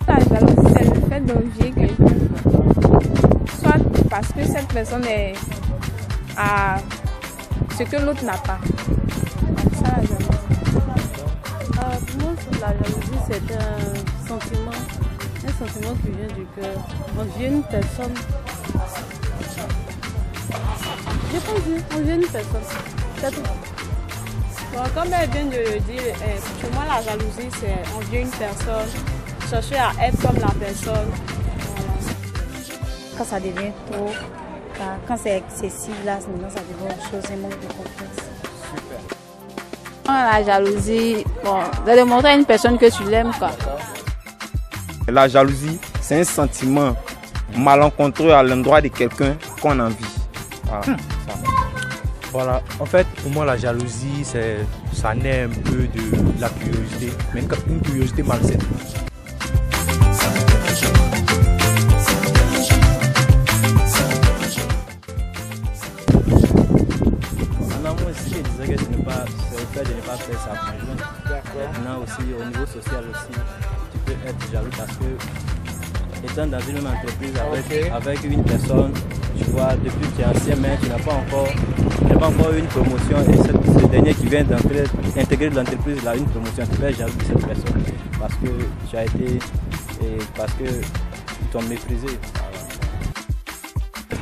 La jalousie, c'est le fait d'envier quelqu'un, soit parce que cette personne est à ce que l'autre n'a pas. C'est ça la jalousie. Pour moi, la jalousie, c'est un sentiment qui vient du cœur. Envier une personne. J'ai pas dit, envier une personne. C'est tout. Bon, comme elle vient de le dire, pour moi, la jalousie, c'est envier une personne, chercher à être comme la personne. Quand ça devient trop, quand c'est excessif, là, maintenant ça devient autre chose, un manque de confiance. La jalousie, bon, de montrer à une personne que tu l'aimes, quoi. La jalousie, c'est un sentiment malencontreux à l'endroit de quelqu'un qu'on envie. Voilà. Voilà, en fait, pour moi, la jalousie, ça naît un peu de la curiosité, mais une curiosité malsaine. Moi aussi, je disais que c'est le fait de ne pas faire sa conjointe. Maintenant aussi, au niveau social aussi, tu peux être jaloux parce que étant dans une même entreprise avec une personne, tu vois, depuis que tu es ancien, mais tu n'as pas encore eu une promotion et ce dernier qui vient d'intégrer de l'entreprise, il a une promotion, tu peux être jaloux de cette personne parce que tu as été et parce qu'ils t'ont méprisé.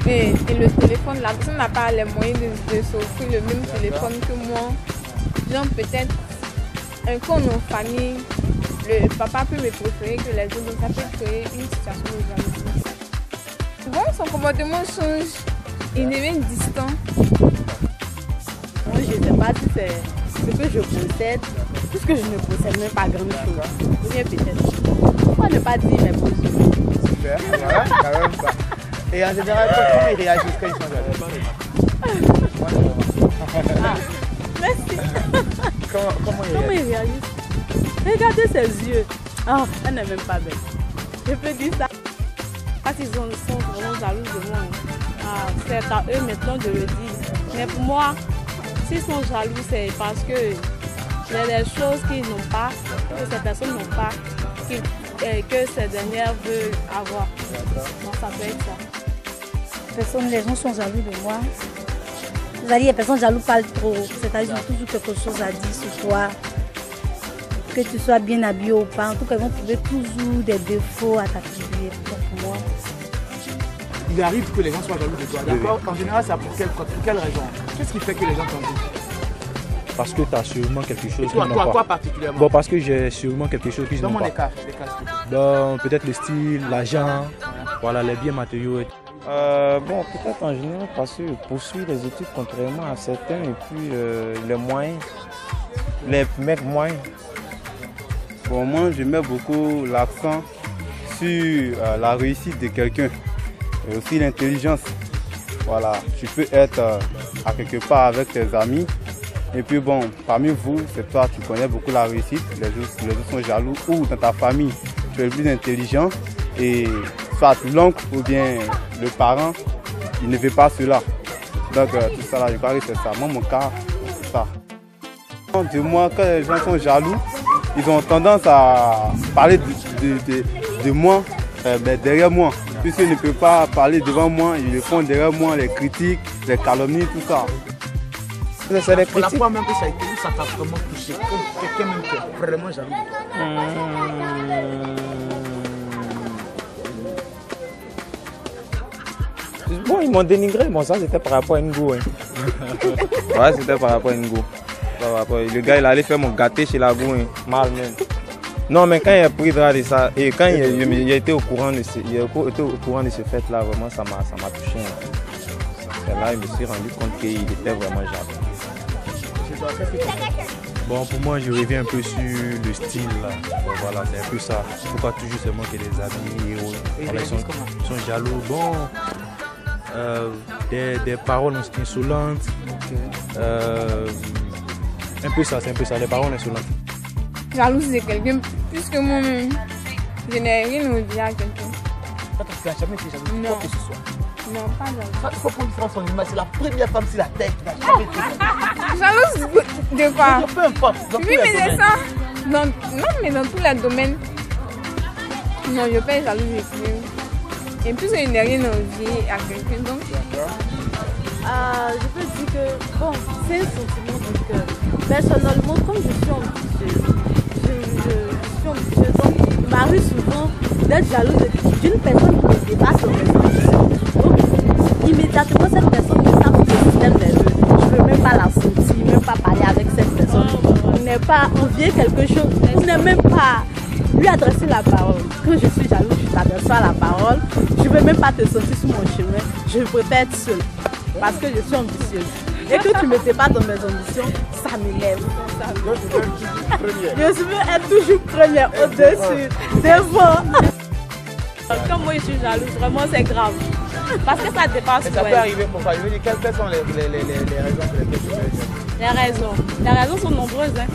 Et le téléphone, la personne n'a pas les moyens de s'offrir le même téléphone que moi. Genre peut-être un con en famille, le papa peut me préférer que les autres, donc ça peut créer une situation de jalousie. Bon, son comportement change, il devient distant. Moi, je ne sais pas si c'est ce que je possède, puisque je ne possède même pas grand-chose. Ou bien peut-être. Pourquoi ne pas dire mes besoins? Super, voilà, quand même ça. Et en général, comment ils réagissent quand ils sont jaloux? Merci. Comment ils réagissent? Regardez ses yeux. Ah, elle n'est même pas belle. Je peux dire ça. Quand ils sont vraiment jaloux de moi, c'est à eux maintenant de le dire. Mais pour moi, s'ils sont jaloux, c'est parce que il y a des choses qu'ils n'ont pas, que ces personnes n'ont pas, que ces dernières veulent avoir. Donc ça peut être ça. Les gens sont jaloux de moi. C'est-à-dire les personnes jalouses parlent trop. C'est-à-dire toujours quelque chose à dire sur toi. Que tu sois bien habillé ou pas. En tout cas, ils vont trouver toujours des défauts à t'attribuer. Pour moi. Il arrive que les gens soient jaloux de toi, d'accord? En général, c'est pour quelle raison? Qu'est-ce qui fait que les gens t'envient? Parce que tu as sûrement quelque chose qu'ils n'ont pas. Toi particulièrement? Bon, parce que j'ai sûrement quelque chose qu'ils n'ont pas. Dans mon écart, peut-être le style, l'argent, voilà, les biens matériaux et tout. Bon, peut-être en général parce que je poursuis les études contrairement à certains et puis les moyens, les mecs moyens. Bon, moi je mets beaucoup l'accent sur la réussite de quelqu'un et aussi l'intelligence. Voilà, tu peux être à quelque part avec tes amis et puis bon, parmi vous, c'est toi, tu connais beaucoup la réussite, les autres sont jaloux ou dans ta famille, tu es le plus intelligent et soit l'oncle ou bien le parent, il ne veut pas cela. Donc tout ça là, je crois que c'est ça. Moi, mon cas, c'est ça. De moi, quand les gens sont jaloux, ils ont tendance à parler de moi, mais derrière moi. Puisqu'ils ne peuvent pas parler devant moi, ils le font derrière moi, les critiques, les calomnies, tout ça. C'est les critiques. La fois même que ça a été, ça t'a vraiment touché. Quelqu'un même qui est vraiment jaloux. Bon, ils m'ont dénigré, bon ça c'était par rapport à Ngo. Hein. Ouais, c'était par rapport à Ngo. Le gars il allait faire mon gâté chez la goût, hein. Mal même. Non mais quand il a pris de ça, et quand il a été au courant de ce fait là, vraiment ça m'a touché. Hein. Et là je me suis rendu compte qu'il était vraiment jaloux. Bon, pour moi je reviens un peu sur le style là. Bon, voilà, c'est un peu ça. Pourquoi toujours seulement que les amis ils sont jaloux. Bon. Des paroles insolentes, Un peu ça, c'est un peu ça, les paroles insolentes. Jalouse de quelqu'un, puisque moi-même, je n'ai rien à dire à quelqu'un. Tu n'as jamais été jalouse de quoi que ce soit? Non, pas jalouse. Il faut prendre différence en image. C'est la première femme sur la tête qui n'a jamais été jalouse de quoi? Peu importe. Oui, mais c'est ça. Non, mais dans tous les domaines. Non, je ne peux pas être jalouse de quelqu'un. Et puis, je n'ai rien à dire à quelqu'un. Donc, je peux dire que, bon, c'est un sentiment du cœur. Personnellement, comme je suis ambitieuse, donc il m'arrive souvent d'être jalouse d'une personne qui me dépasse dans mes ambitions. Donc, immédiatement, cette personne me tape sur le système nerveux. Je ne veux même pas la sentir, même pas parler avec cette personne. On n'est pas envier quelque chose, on n'est même pas lui adresser la parole. Quand je suis jalouse, je t'adresse pas la parole. Je ne veux même pas te sentir sur mon chemin. Je préfère être seule parce que je suis ambitieuse. Et que tu ne me fais pas dans mes ambitions, ça m'énerve. Je veux être toujours première au-dessus, devant. Comme moi je suis jalouse, vraiment c'est grave. Parce que ça dépasse. Ça peut arriver pour ça. Je veux dire, quelles sont les raisons pour lesquelles tu es jalouse? Les raisons sont nombreuses. Hein.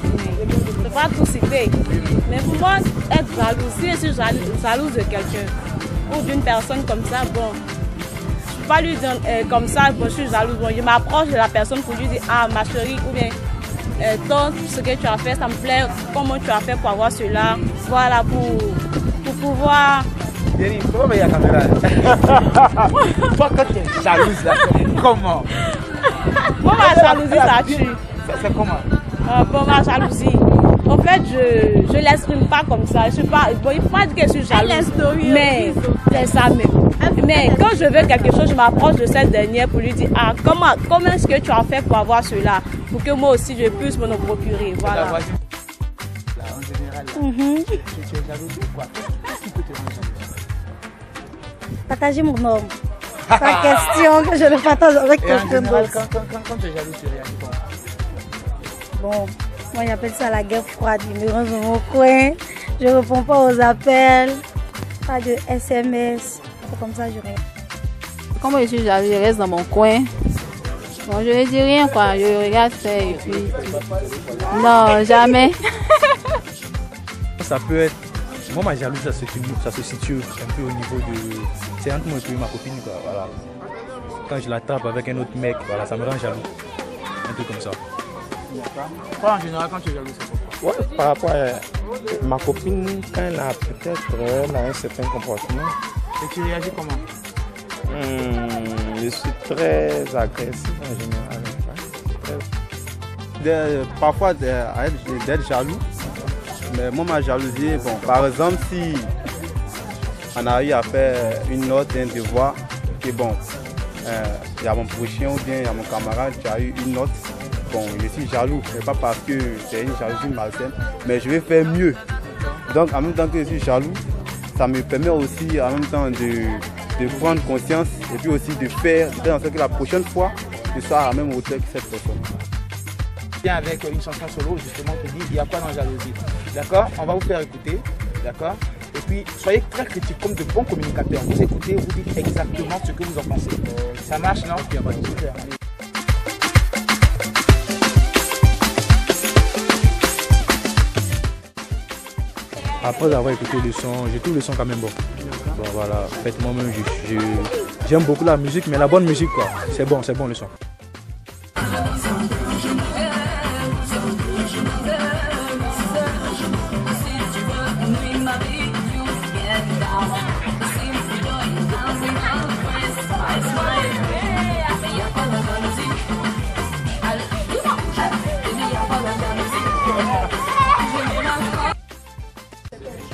Je ne peux pas tout citer. Mais pour moi, être jalouse, si je suis jalouse de quelqu'un ou d'une personne comme ça, bon. Pas lui dire comme ça, bon, je suis jalouse. Bon, je m'approche de la personne pour lui dire ah ma chérie ou bien toi ce que tu as fait ça me plaît, comment tu as fait pour avoir cela, voilà pour pouvoir. Denis, comment il y a la caméra? Toi quand tu es jalouse là, comment? Moi ma jalousie ça tue. C'est comment? Bon ma jalousie. En fait, je ne l'exprime pas comme ça. Je suis pas, bon, il faut pas dire que je suis jalouse. Mais c'est ça même. Mais quand je veux quelque chose, je m'approche de cette dernière pour lui dire ah, comment est-ce que tu as fait pour avoir cela? Pour que moi aussi je puisse me le procurer. Voilà. Là, en général, tu es jalouse de quoi? Qu'est-ce qui peut te rendre jalouse? Partager mon homme. Pas question que je le partage avec quelqu'un d'autre. Quand tu es jalouse, tu réagis comment? Bon, moi j'appelle ça la guerre froide. Il me range dans mon coin. Je ne réponds pas aux appels. Pas de SMS. C'est comme ça que je réponds. Comme je suis jalouse, je reste dans mon coin. Bon, je ne dis rien quoi. Je regarde faire et puis. Non, jamais. Ça peut être. Moi, ma jalousie, ça se situe un peu au niveau de. C'est entre moi et puis ma copine quoi. Voilà. Quand je la tape avec un autre mec, voilà, ça me rend jaloux. Un peu comme ça. Toi, en général, quand tu es jaloux, c'est pourquoi? Ouais, par rapport à ma copine, quand elle a peut-être un certain comportement. Et tu réagis comment? Je suis très agressif en général. Parfois d'être jaloux. Mais moi, ma jalousie, bon, par exemple, si on a eu à faire une note, un devoir, et bon, il y a mon prochain ou bien il y a mon camarade qui a eu une note. Bon, je suis jaloux, mais pas parce que c'est une jalousie malsaine, mais je vais faire mieux. Donc, en même temps que je suis jaloux, ça me permet aussi en même temps de prendre conscience et puis aussi de faire en sorte que la prochaine fois, je sois à la même hauteur que cette personne. Viens avec une chanson solo, justement, qui dit il y a quoi dans la jalousie. D'accord? On va vous faire écouter. D'accord? Et puis, soyez très critiques comme de bons communicateurs. Vous écoutez, vous dites exactement ce que vous en pensez. Ça marche, non? Super. Après avoir écouté le son, je trouve le son quand même bon. Bon voilà, en fait moi-même j'aime beaucoup la musique, mais la bonne musique quoi. C'est bon le son.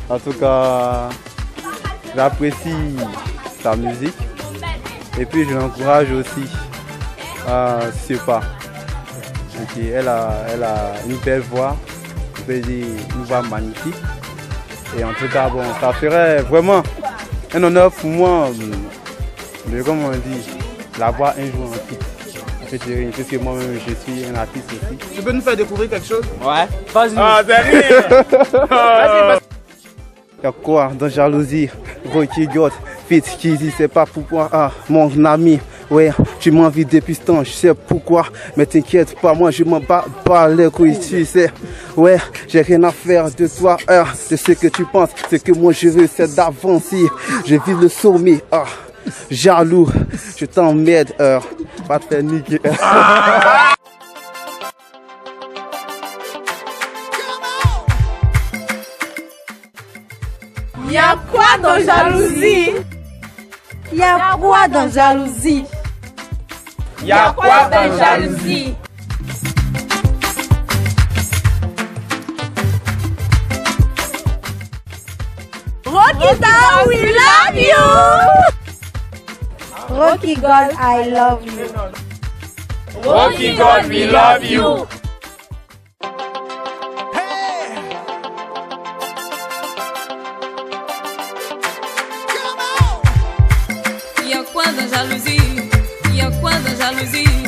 En tout cas, j'apprécie sa musique et puis je l'encourage aussi à ce pas. Okay, elle a une belle voix, je peux dire une voix magnifique. Et en tout cas, bon, ça ferait vraiment un honneur pour moi de, comme on dit, la voir un jour en titre. Parce que moi-même, je suis un artiste aussi. Tu peux nous faire découvrir quelque chose? Ouais. Vas-y. Ah, vas-y. Y'a quoi dans jalousie? Rocky God, fit qui dit c'est pas pourquoi. Ah, mon ami, ouais, tu m'envies depuis ce temps, je sais pourquoi. Mais t'inquiète pas, moi je m'en bats pas les couilles, tu sais. Ouais, j'ai rien à faire de toi, de ce que tu penses. Ce que moi je veux, c'est d'avancer. Je vis le sommet, jaloux, je t'emmerde, pas te faire niquer. Y'a quoi dans jalousie? Y'a quoi dans jalousie? Y'a quoi dans jalousie? Rocky God, we love you! Rocky God, I love you. Rocky God, we love you. Y'a quoi dans jalousie? Y'a quoi dans jalousie?